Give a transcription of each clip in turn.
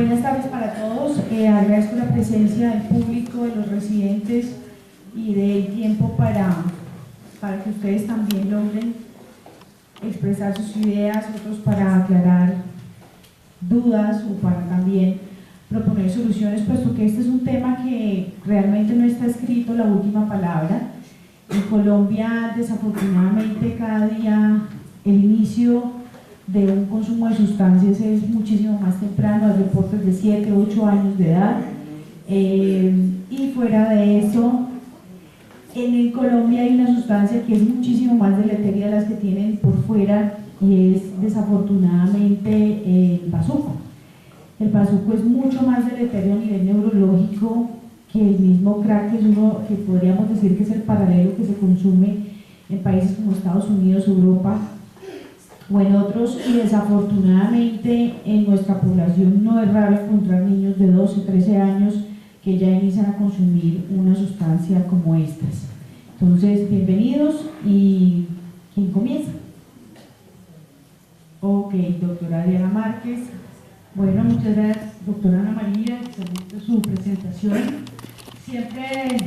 Buenas tardes para todos. Agradezco la presencia del público, de los residentes y del tiempo para que ustedes también logren expresar sus ideas, otros para aclarar dudas o para también proponer soluciones, puesto que este es un tema que realmente no está escrito la última palabra. En Colombia, desafortunadamente, cada día el inicio de un consumo de sustancias es muchísimo más temprano, hay reportes de 7, 8 años de edad, y fuera de eso, en Colombia hay una sustancia que es muchísimo más deleteria de las que tienen por fuera, y es desafortunadamente el bazuco. El bazuco es mucho más deleterio a nivel neurológico que el mismo crack, que es uno que podríamos decir que es el paralelo que se consume en países como Estados Unidos, Europa o en otros, y desafortunadamente en nuestra población no es raro encontrar niños de 12, 13 años que ya inician a consumir una sustancia como estas. Entonces, bienvenidos, y ¿quién comienza? Ok, doctora Adriana Márquez. Bueno, muchas gracias, doctora Ana María, excelente su presentación. Siempre el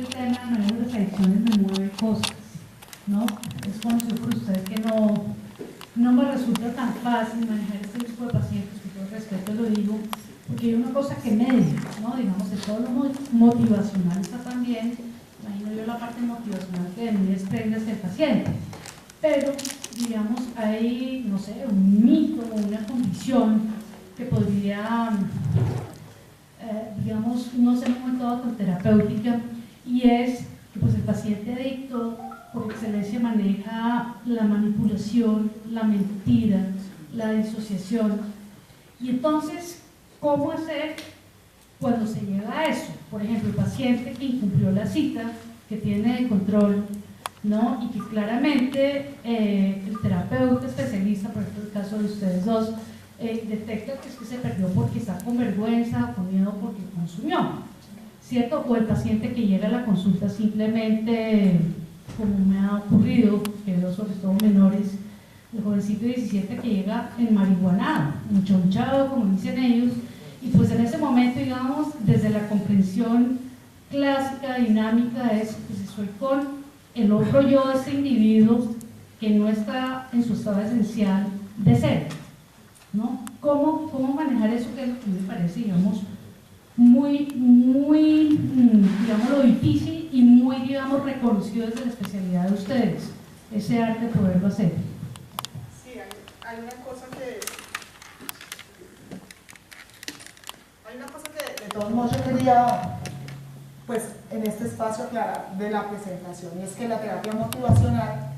tema de manejo de las adicciones me mueve cosas, ¿no? Es conocido por ustedes que no me resulta tan fácil manejar este tipo de pacientes, con todo respeto lo digo, porque hay una cosa que media, ¿no? Digamos, de todo lo motivacional está también, imagino yo la parte motivacional que de mí desprende del paciente, pero, digamos, hay, no sé, un mito o una condición que podría, digamos, no ser un método con terapéutica, y es que pues, el paciente adicto por excelencia maneja la manipulación, la mentira, la disociación. Y entonces, ¿cómo hacer cuando se llega a eso? Por ejemplo, el paciente que incumplió la cita, que tiene control, ¿no? Y que claramente el terapeuta especialista, por ejemplo el caso de ustedes dos, detecta que es que se perdió porque está con vergüenza o con miedo porque consumió, ¿cierto? O el paciente que llega a la consulta simplemente, como me ha ocurrido, que veo sobre todo menores, el jovencito de 17 que llega enmarihuanado, enchonchado, como dicen ellos, y pues en ese momento, digamos, desde la comprensión clásica, dinámica, es, pues estoy con el otro yo de este individuo que no está en su estado esencial de ser, ¿no? ¿Cómo manejar eso, que es lo que me parece, digamos, muy, digamos, lo difícil y muy, digamos, reconocido desde la especialidad de ustedes, ese arte de poderlo hacer? Sí, hay una cosa que de todos modos yo quería, pues, en este espacio aclarar de la presentación, y es que la terapia motivacional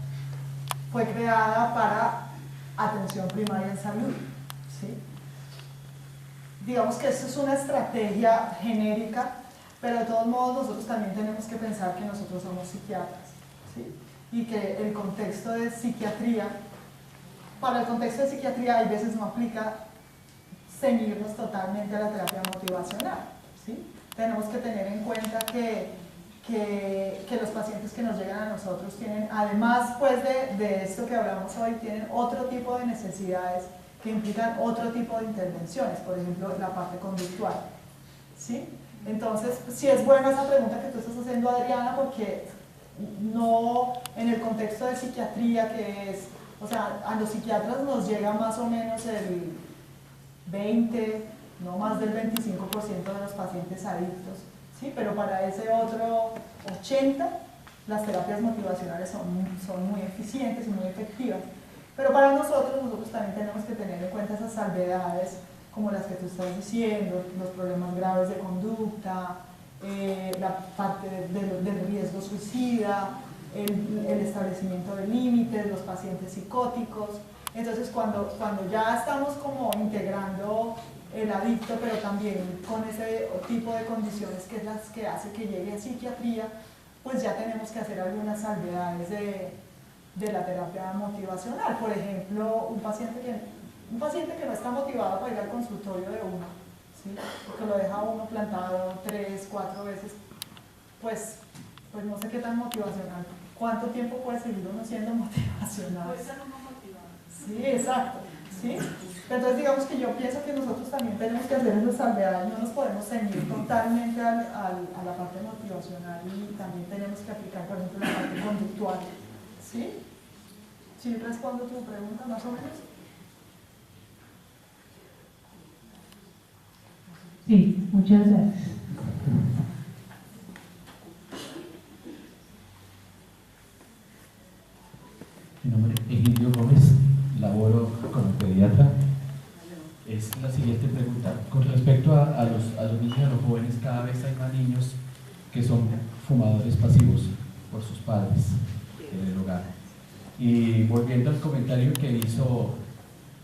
fue creada para atención primaria en salud, ¿sí? Digamos que esto es una estrategia genérica, pero de todos modos nosotros también tenemos que pensar que nosotros somos psiquiatras, ¿sí? Y que el contexto de psiquiatría, para el contexto de psiquiatría hay veces no aplica ceñirnos totalmente a la terapia motivacional, ¿sí? Tenemos que tener en cuenta que los pacientes que nos llegan a nosotros tienen, además pues de esto que hablamos hoy, tienen otro tipo de necesidades que implican otro tipo de intervenciones, por ejemplo, la parte conductual, ¿sí? Entonces, sí es buena esa pregunta que tú estás haciendo, Adriana, porque no, en el contexto de psiquiatría, que es, o sea, a los psiquiatras nos llega más o menos el 20, no más del 25% de los pacientes adictos, ¿sí? Pero para ese otro 80%, las terapias motivacionales son muy eficientes y muy efectivas. Pero para nosotros también tenemos que tener en cuenta esas salvedades, como las que tú estás diciendo, los problemas graves de conducta, la parte del riesgo suicida, el establecimiento de límites, los pacientes psicóticos. Entonces, cuando ya estamos como integrando el adicto, pero también con ese tipo de condiciones que es las que hace que llegue a psiquiatría, pues ya tenemos que hacer algunas salvedades de la terapia motivacional. Por ejemplo, un paciente que no está motivado para ir al consultorio de uno, ¿sí? Porque lo deja uno plantado 3, 4 veces, pues no sé qué tan motivacional. ¿Cuánto tiempo puede seguir uno siendo motivacional? Puede ser uno motivado. Sí, exacto. ¿Sí? Entonces digamos que yo pienso que nosotros también tenemos que hacer esas salvedades, no nos podemos ceñir totalmente a la parte motivacional y también tenemos que aplicar, por ejemplo, la parte conductual. ¿Sí? ¿Sí respondo tu pregunta más o menos? Sí, muchas gracias. Mi nombre es Egidio Gómez, laboro como pediatra. Es la siguiente pregunta. Con respecto a los niños y a los jóvenes, cada vez hay más niños que son fumadores pasivos por sus padres en el hogar. Y volviendo al comentario que hizo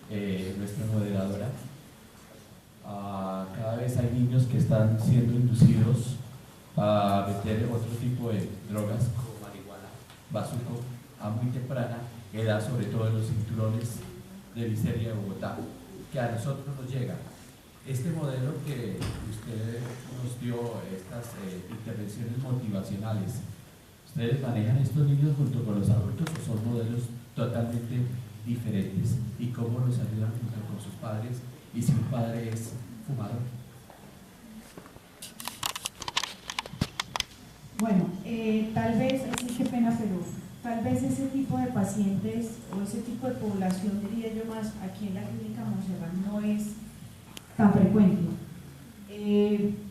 nuestra moderadora, cada vez hay niños que están siendo inducidos a meter otro tipo de drogas como marihuana, bazuco, a muy temprana edad, sobre todo en los cinturones de miseria de Bogotá, que a nosotros nos llega. Este modelo que usted nos dio, estas intervenciones motivacionales, ¿ustedes manejan estos niños junto con los adultos o son modelos totalmente diferentes? ¿Y cómo los ayudan junto con sus padres? ¿Y si un padre es fumador? Bueno, tal vez, sí, qué pena, pero tal vez ese tipo de pacientes o ese tipo de población, diría yo más, aquí en la clínica Montserrat no es tan frecuente.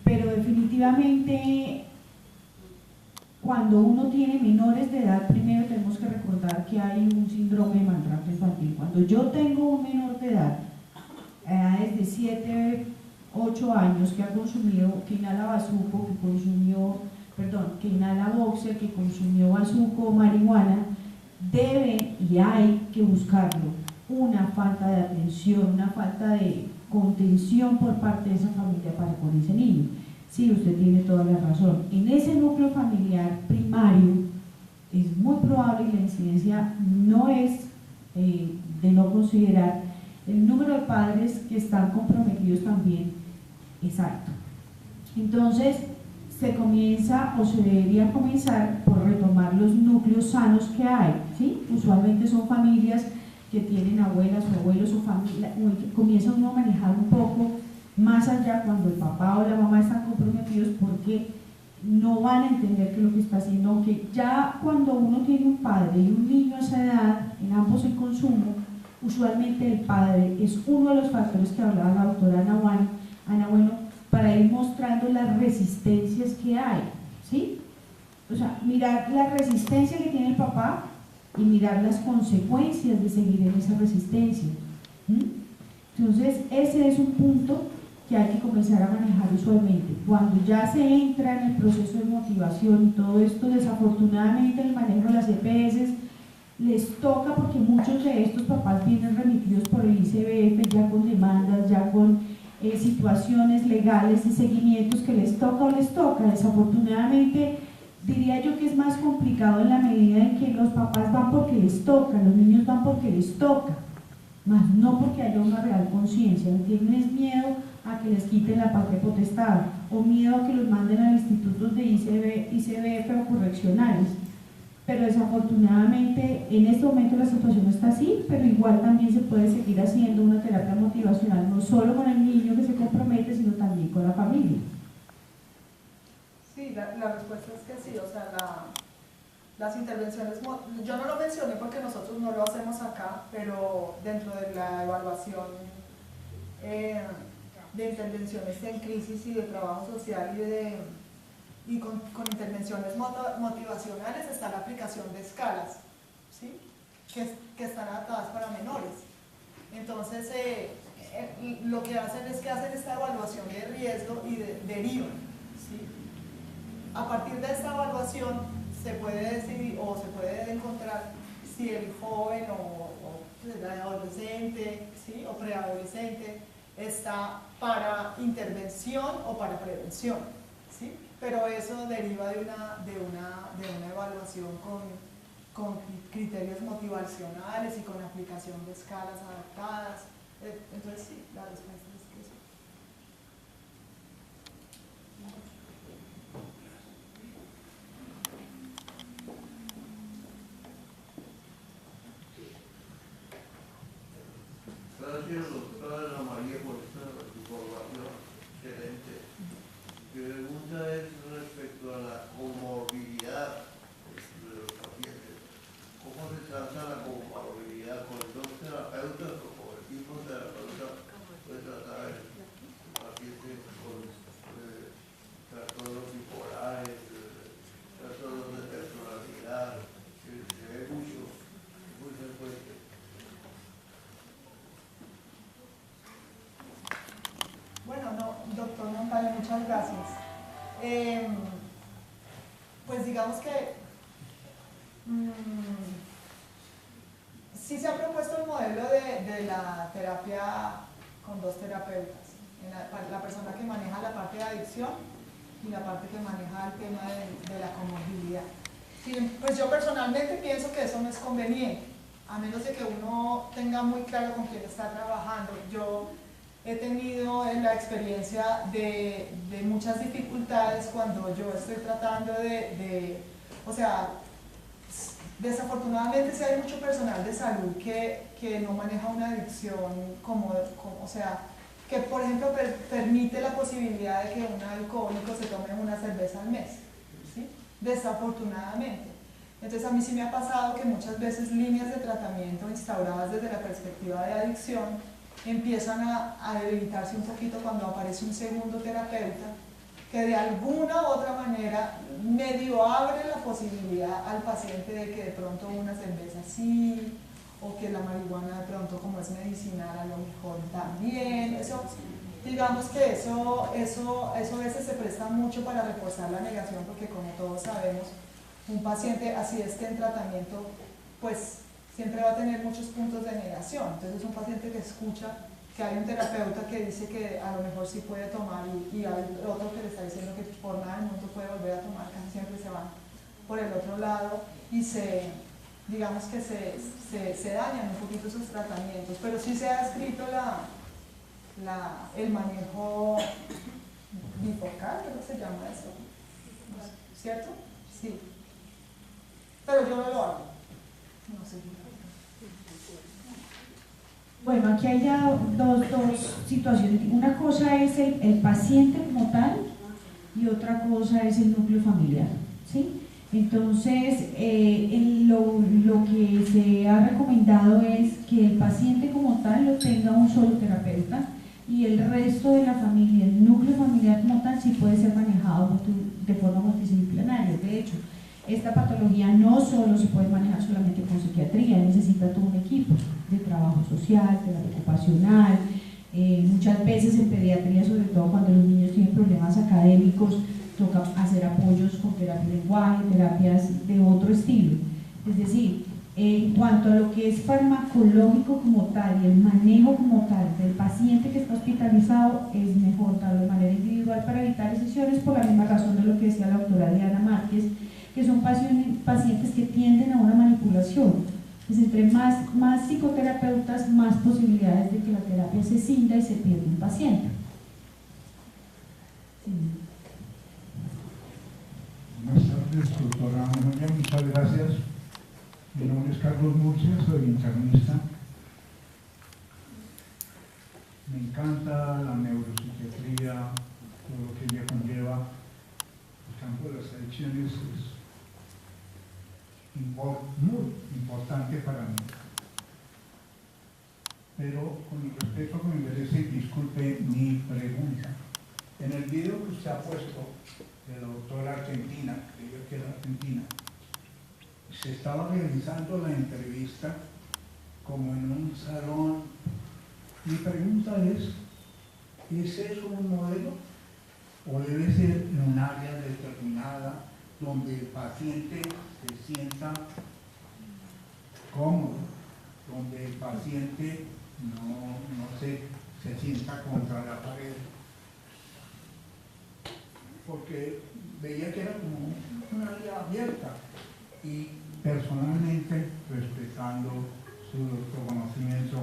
Pero definitivamente, cuando uno tiene menores de edad, primero tenemos que recordar que hay un síndrome de maltrato infantil. Cuando yo tengo un menor de edad, edades de 7, 8 años, que ha consumido, que inhala bazuco, que inhala boxer, que consumió bazuco o marihuana, debe y hay que buscarlo. Una falta de atención, una falta de contención por parte de esa familia para con ese niño. Sí, usted tiene toda la razón. En ese núcleo familiar primario es muy probable, y la incidencia no es de no considerar, el número de padres que están comprometidos también es alto. Entonces, se comienza o se debería comenzar por retomar los núcleos sanos que hay, ¿sí? Usualmente son familias que tienen abuelas o abuelos o familia, comienza uno a manejar un poco más allá cuando el papá o la mamá están comprometidos, porque no van a entender que lo que está haciendo, que ya cuando uno tiene un padre y un niño a esa edad, en ambos el consumo, usualmente el padre es uno de los factores que hablaba la doctora Ana Bueno, para ir mostrando las resistencias que hay, ¿sí? O sea, mirar la resistencia que tiene el papá y mirar las consecuencias de seguir en esa resistencia. Entonces, ese es un punto que hay que comenzar a manejar usualmente. Cuando ya se entra en el proceso de motivación y todo esto, desafortunadamente en el manejo de las EPS les toca, porque muchos de estos papás vienen remitidos por el ICBF ya con demandas, ya con situaciones legales y seguimientos que les toca. Desafortunadamente, diría yo que es más complicado en la medida en que los papás van porque les toca, los niños van porque les toca, más no porque haya una real conciencia. Tienen miedo a que les quiten la patria potestad o miedo a que los manden a institutos de ICBF o correccionales. Pero desafortunadamente en este momento la situación está así, pero igual también se puede seguir haciendo una terapia motivacional, no solo con el niño que se compromete, sino también con la familia. Sí, la respuesta es que sí, o sea, las intervenciones, yo no lo mencioné porque nosotros no lo hacemos acá, pero dentro de la evaluación de intervenciones en crisis y de trabajo social y con intervenciones motivacionales está la aplicación de escalas, ¿sí? que están adaptadas para menores. Entonces, lo que hacen es que hacen esta evaluación de riesgo y derivan, ¿sí? A partir de esta evaluación se puede decidir o se puede encontrar si el joven o el adolescente, ¿sí? o preadolescente está para intervención o para prevención, ¿sí? Pero eso deriva de una evaluación con criterios motivacionales y con aplicación de escalas adaptadas. Entonces sí, la respuesta es que sí. Gracias, doctora. pregunta es respecto a la comorbilidad de los pacientes. ¿Cómo se trata la comorbilidad con dos terapeutas o con el mismo terapeuta? Puede tratar el paciente con trastornos bipolares, trastornos de personalidad, que se ve mucho, muy frecuente. Bueno, no, doctor Montaño, muchas gracias. Pues digamos que sí se ha propuesto el modelo de la terapia con dos terapeutas, la persona que maneja la parte de adicción y la parte que maneja el tema de la comorbilidad. Sí, pues yo personalmente pienso que eso no es conveniente, a menos de que uno tenga muy claro con quién está trabajando. Yo he tenido la experiencia de muchas dificultades cuando yo estoy tratando o sea, desafortunadamente sí hay mucho personal de salud que no maneja una adicción o sea, que por ejemplo permite la posibilidad de que un alcohólico se tome una cerveza al mes, ¿sí? Desafortunadamente. Entonces a mí sí me ha pasado que muchas veces líneas de tratamiento instauradas desde la perspectiva de adicción empiezan a debilitarse un poquito cuando aparece un segundo terapeuta que de alguna u otra manera medio abre la posibilidad al paciente de que de pronto una cerveza sí, o que la marihuana de pronto, como es medicinal, a lo mejor también. Eso, digamos que eso a veces se presta mucho para reforzar la negación, porque como todos sabemos, un paciente así esté en tratamiento, pues siempre va a tener muchos puntos de negación. Entonces es un paciente que escucha que hay un terapeuta que dice que a lo mejor sí puede tomar y hay otro que le está diciendo que por nada del mundo puede volver a tomar, casi siempre se van por el otro lado y digamos que se dañan un poquito sus tratamientos, pero sí se ha escrito el manejo bifocal, ¿cómo se llama eso? ¿Cierto? Sí. Pero yo no lo hago. No sé. Bueno, aquí hay ya dos situaciones. Una cosa es el paciente como tal y otra cosa es el núcleo familiar, ¿sí? Entonces, lo que se ha recomendado es que el paciente como tal lo tenga un solo terapeuta y el resto de la familia, el núcleo familiar como tal, sí puede ser manejado de forma multidisciplinaria. De hecho, esta patología no solo se puede manejar solamente con psiquiatría, necesita todo un equipo de trabajo social, terapia ocupacional. Muchas veces en pediatría, sobre todo cuando los niños tienen problemas académicos, toca hacer apoyos con terapia de lenguaje, terapias de otro estilo. Es decir, en cuanto a lo que es farmacológico como tal y el manejo como tal del paciente que está hospitalizado, es mejor darlo de manera individual para evitar excesiones, por la misma razón de lo que decía la doctora Diana Márquez, que son pacientes que tienden a una manipulación. Pues entre más psicoterapeutas, más posibilidades de que la terapia se cinda y se pierda un paciente. Sí. Buenas tardes, doctora María, muchas gracias. Mi nombre es Carlos Murcia, soy internista. Me encanta la neuropsiquiatría, todo lo que ella conlleva. El campo de las adicciones es muy importante para mí. Pero con el respeto que me merece, disculpe mi pregunta. En el video que usted ha puesto de la doctora argentina, creo que era argentina, se estaba realizando la entrevista como en un salón. Mi pregunta ¿es eso un modelo? ¿O debe ser en un área determinada donde el paciente se sienta cómodo, donde el paciente no se sienta contra la pared? Porque veía que era como un área abierta y personalmente, respetando su conocimiento,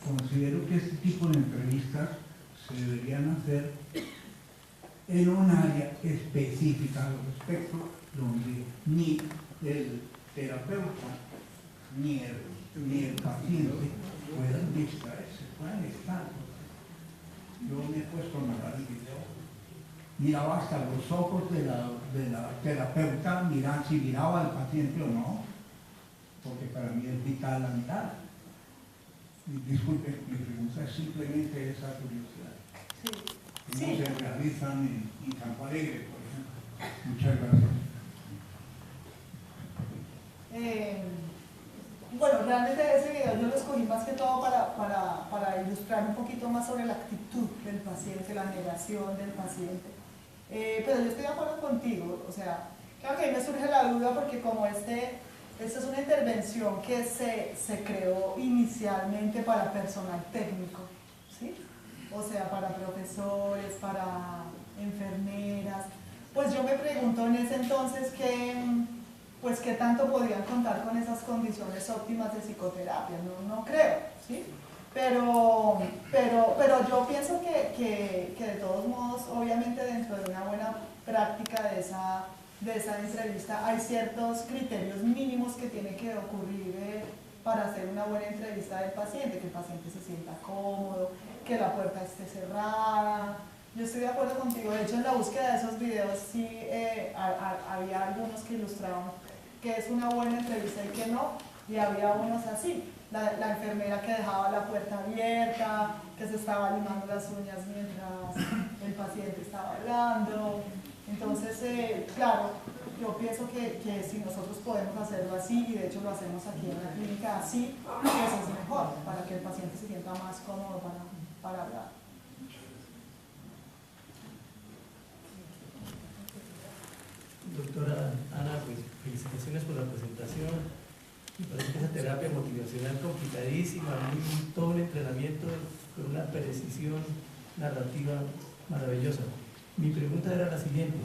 considero que este tipo de entrevistas se deberían hacer en un área específica al respecto, donde ni el terapeuta ni el paciente puedan distraerse, puedan estar. Yo me he puesto a mirar el video miraba hasta los ojos de la terapeuta, si miraba al paciente o no, porque para mí es vital la mirada. Disculpe, mi pregunta es simplemente esa curiosidad. Sí. ¿Cómo Sí. se realizan en Campo Alegre, por ejemplo? Muchas gracias. Bueno, realmente ese video yo lo escogí más que todo para ilustrar un poquito más sobre la actitud del paciente, la negación del paciente. Pero yo estoy de acuerdo contigo, o sea, claro que a mí me surge la duda porque como esta es una intervención que se creó inicialmente para personal técnico, ¿sí? O sea, para profesores, para enfermeras, pues yo me pregunto en ese entonces qué tanto podrían contar con esas condiciones óptimas de psicoterapia, no creo, ¿sí? Pero yo pienso que de todos modos, obviamente dentro de una buena práctica de esa entrevista hay ciertos criterios mínimos que tienen que ocurrir para hacer una buena entrevista del paciente, que el paciente se sienta cómodo, que la puerta esté cerrada. Yo estoy de acuerdo contigo, de hecho en la búsqueda de esos videos sí había algunos que ilustraban que es una buena entrevista y que no, y había unos así, la enfermera que dejaba la puerta abierta, que se estaba limando las uñas mientras el paciente estaba hablando. Entonces, claro, yo pienso que si nosotros podemos hacerlo así, y de hecho lo hacemos aquí en la clínica así, pues es mejor, para que el paciente se sienta más cómodo para hablar. Doctora Ana, pues felicitaciones por la presentación. Me parece que esa terapia motivacional complicadísima, todo un entrenamiento con una precisión narrativa maravillosa. Mi pregunta era la siguiente.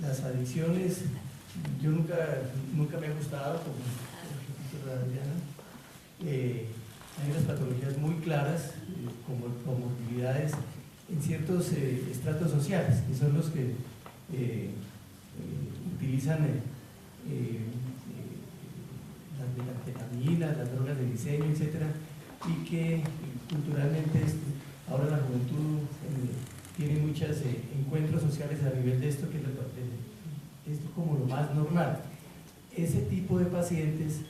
Las adicciones, yo nunca me ha gustado, como la Adriana. Hay unas patologías muy claras, como comorbilidades en ciertos estratos sociales, que son los que utilizan las metanfetaminas, las drogas de diseño, etcétera, y que culturalmente ahora la juventud tiene muchos encuentros sociales a nivel de esto, que es como lo más normal. Ese tipo de pacientes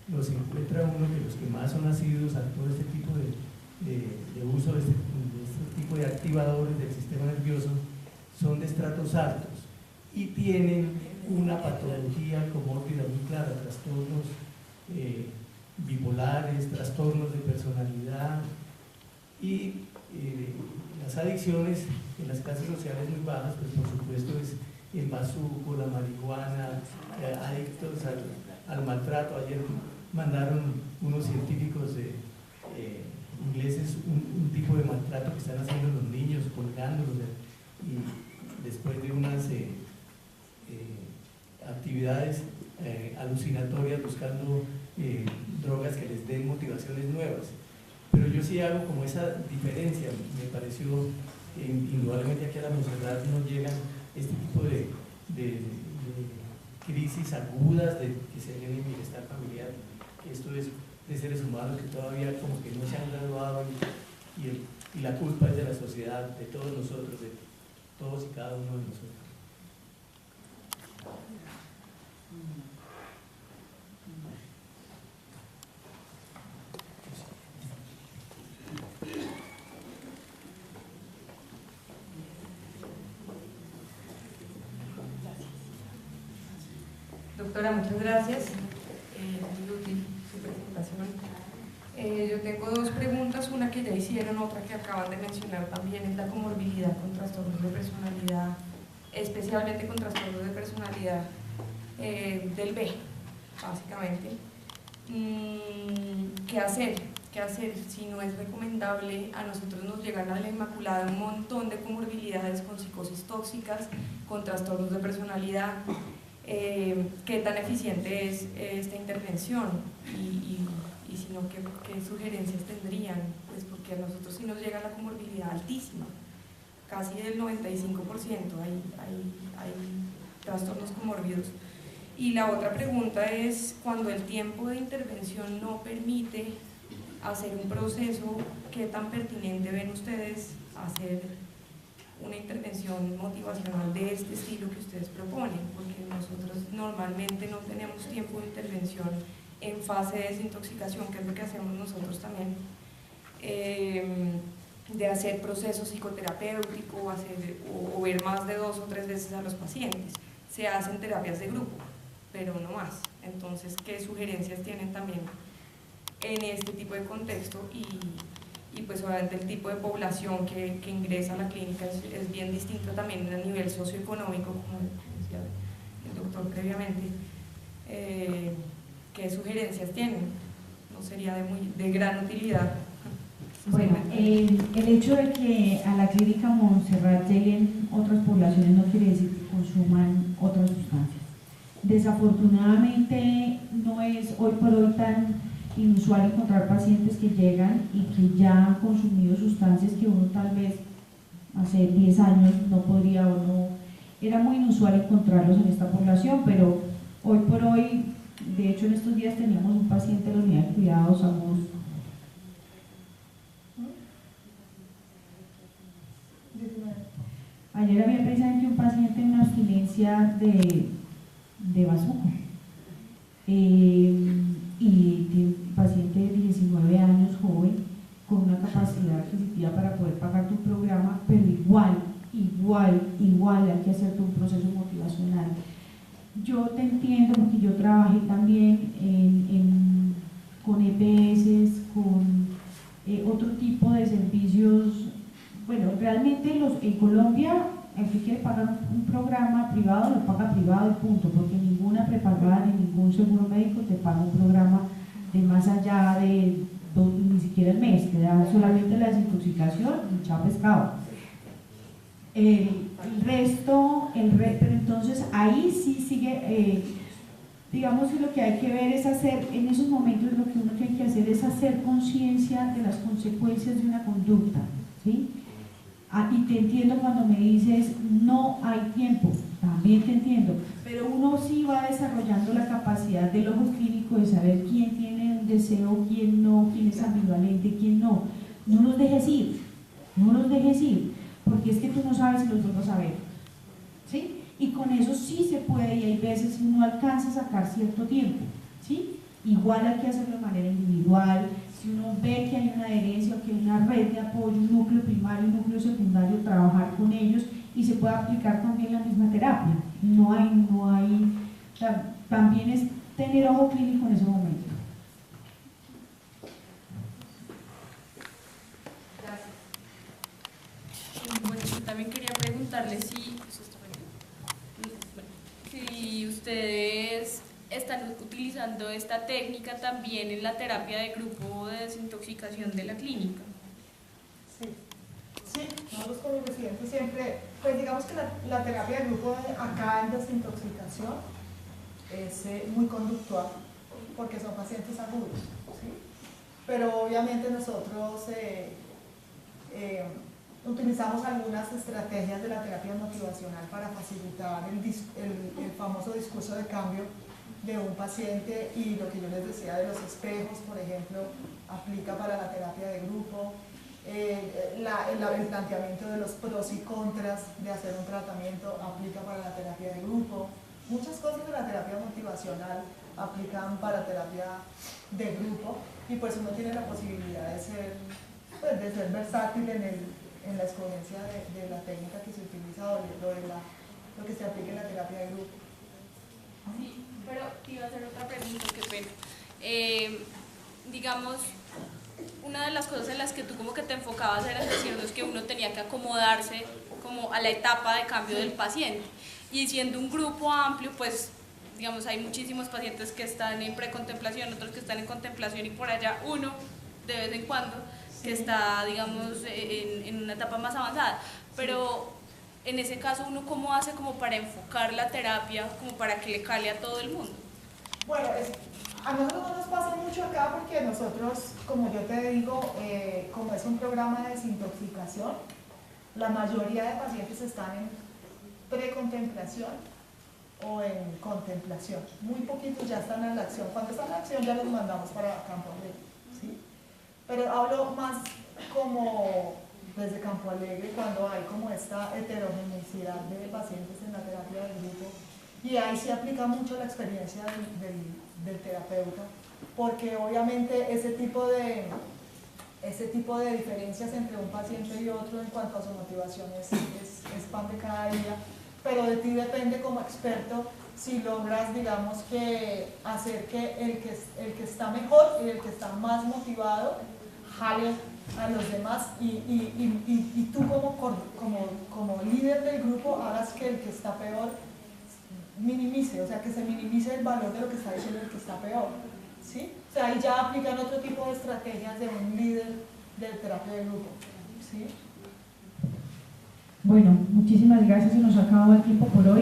los encuentra uno que los que más son asiduos a todo este tipo de uso de este tipo de activadores del sistema nervioso son de estratos altos y tienen una patología comórbida muy clara, trastornos bipolares, trastornos de personalidad y las adicciones en las clases sociales muy bajas, pues por supuesto es el bazuco, la marihuana, adictos al maltrato. Ayer mandaron unos científicos ingleses un tipo de maltrato que están haciendo los niños, colgándolos y después de unas actividades alucinatorias buscando drogas que les den motivaciones nuevas. Pero yo sí hago como esa diferencia. Me pareció indudablemente aquí a la Monserrat nos llegan este tipo de crisis agudas que se ven en bienestar familiar. Esto es de seres humanos que todavía como que no se han graduado y la culpa es de la sociedad, de todos nosotros, de todos y cada uno de nosotros. Doctora, muchas gracias. Muy útil su presentación. Yo tengo dos preguntas, una que ya hicieron, otra que acaban de mencionar también, es la comorbilidad con trastornos de personalidad, especialmente con trastornos de personalidad del B, básicamente. ¿Qué hacer? ¿Qué hacer? Si no es recomendable, a nosotros nos llegan a la Inmaculada un montón de comorbilidades con psicosis tóxicas, con trastornos de personalidad. ¿Qué tan eficiente es esta intervención? Y si no, ¿qué sugerencias tendrían? Pues porque a nosotros sí nos llega la comorbilidad altísima, casi del 95% hay trastornos comórbidos. Y la otra pregunta es, cuando el tiempo de intervención no permite hacer un proceso, ¿qué tan pertinente ven ustedes hacer una intervención motivacional de este estilo que ustedes proponen, porque nosotros normalmente no tenemos tiempo de intervención en fase de desintoxicación, que es lo que hacemos nosotros también, de hacer proceso psicoterapéutico o ver más de 2 o 3 veces a los pacientes. Se hacen terapias de grupo, pero no más. Entonces, ¿qué sugerencias tienen también en este tipo de contexto? Y pues obviamente el tipo de población que ingresa a la clínica es bien distinto también a nivel socioeconómico, como decía el doctor previamente. ¿Qué sugerencias tienen? ¿No sería de gran utilidad? Bueno, el hecho de que a la clínica Montserrat lleguen otras poblaciones no quiere decir que consuman otras sustancias. Desafortunadamente no es hoy por hoy tan inusual encontrar pacientes que llegan y que ya han consumido sustancias que uno tal vez hace 10 años no podría o no, era muy inusual encontrarlos en esta población, pero hoy por hoy, de hecho en estos días teníamos un paciente en la unidad de cuidados agudos. Ayer había precisamente un paciente en una abstinencia de bazuco. Y un paciente de 19 años, joven, con una capacidad adquisitiva para poder pagar tu programa, pero igual hay que hacer todo un proceso motivacional. Yo te entiendo porque yo trabajé también con EPS, con otro tipo de servicios. Bueno, realmente en Colombia, el que quiere pagar un programa privado, lo paga privado y punto, porque ninguna prepagada ni ningún seguro médico te paga un programa de más allá de ni siquiera el mes, te da solamente la desintoxicación y chao pescado. El resto, pero entonces ahí sí sigue, digamos que lo que hay que ver es hacer, en esos momentos lo que uno tiene que hacer es hacer conciencia de las consecuencias de una conducta, ¿sí? Y te entiendo cuando me dices no hay tiempo, también te entiendo, pero uno sí va desarrollando la capacidad del ojo clínico de saber quién tiene un deseo, quién no, quién es ambivalente, quién no. No los dejes ir, porque es que tú no sabes si los vuelvas a ver, ¿sí? Y con eso sí se puede, y hay veces uno alcanza a sacar cierto tiempo, ¿sí? Igual hay que hacerlo de manera individual. Si uno ve que hay una adherencia o que hay una red de apoyo, un núcleo primario, un núcleo secundario, trabajar con ellos y se puede aplicar también la misma terapia. No hay, o sea, también es tener ojo clínico en ese momento. Gracias. Bueno, yo también quería preguntarle si ustedes están utilizando esta técnica también en la terapia de grupo de desintoxicación de la clínica. Sí, nosotros con los residentes siempre, pues digamos que la terapia de grupo acá en desintoxicación es muy conductual, porque son pacientes agudos, ¿sí? Pero obviamente nosotros utilizamos algunas estrategias de la terapia motivacional para facilitar el famoso discurso de cambio de un paciente, y lo que yo les decía de los espejos, por ejemplo, aplica para la terapia de grupo. El planteamiento de los pros y contras de hacer un tratamiento aplica para la terapia de grupo. Muchas cosas de la terapia motivacional aplican para terapia de grupo, y pues uno tiene la posibilidad de ser versátil en la escogencia de la técnica que se utiliza o lo que se aplica en la terapia de grupo. Sí, pero te iba a hacer otra pregunta, qué pena. Digamos, una de las cosas en las que tú como que te enfocabas era decirnos que uno tenía que acomodarse como a la etapa de cambio del paciente, y siendo un grupo amplio, pues digamos hay muchísimos pacientes que están en precontemplación, otros que están en contemplación, y por allá uno de vez en cuando que está, digamos, en una etapa más avanzada. Pero en ese caso, ¿uno cómo hace como para enfocar la terapia, como para que le cale a todo el mundo? Bueno, a nosotros no nos pasa mucho acá porque nosotros, como yo te digo, como es un programa de desintoxicación, la mayoría de pacientes están en precontemplación o en contemplación. Muy poquitos ya están en la acción. Cuando están en la acción ya los mandamos para campo de, ¿sí? Pero hablo más como desde Campo Alegre, cuando hay como esta heterogeneidad de pacientes en la terapia del grupo, y ahí se aplica mucho la experiencia del terapeuta, porque obviamente ese tipo de diferencias entre un paciente y otro en cuanto a su motivación es pan de cada día, pero de ti depende como experto si logras, digamos, que hacer que el que está mejor y el que está más motivado jale a los demás y tú como líder del grupo hagas que el que está peor minimice, o sea, que se minimice el valor de lo que está diciendo el que está peor, ¿sí? O sea, ahí ya aplican otro tipo de estrategias de un líder de terapia de grupo, ¿sí? Bueno, muchísimas gracias, se nos ha acabado el tiempo por hoy.